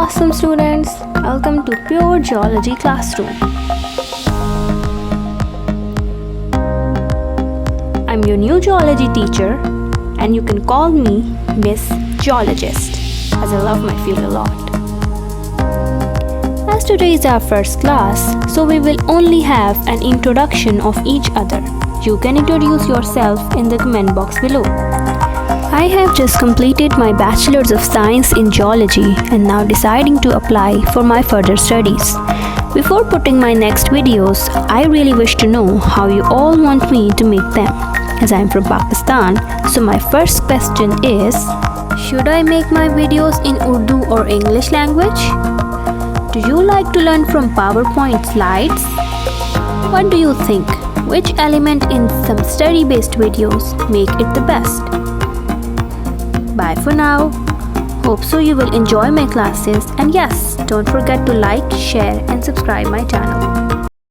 awesome students, welcome to Pure Geology Classroom. I'm your new geology teacher and you can call me Miss Geologist as I love my field a lot. As today is our first class, so we will only have an introduction of each other. You can introduce yourself in the comment box below. I have just completed my Bachelor's of Science in Geology and now deciding to apply for my further studies. Before putting my next videos, I really wish to know how you all want me to make them. As I am from Pakistan, so my first question is, should I make my videos in Urdu or English language? Do you like to learn from PowerPoint slides? What do you think? Which element in some study-based videos make it the best? Bye for now. Hope so you will enjoy my classes, and yes, don't forget to like, share and subscribe my channel.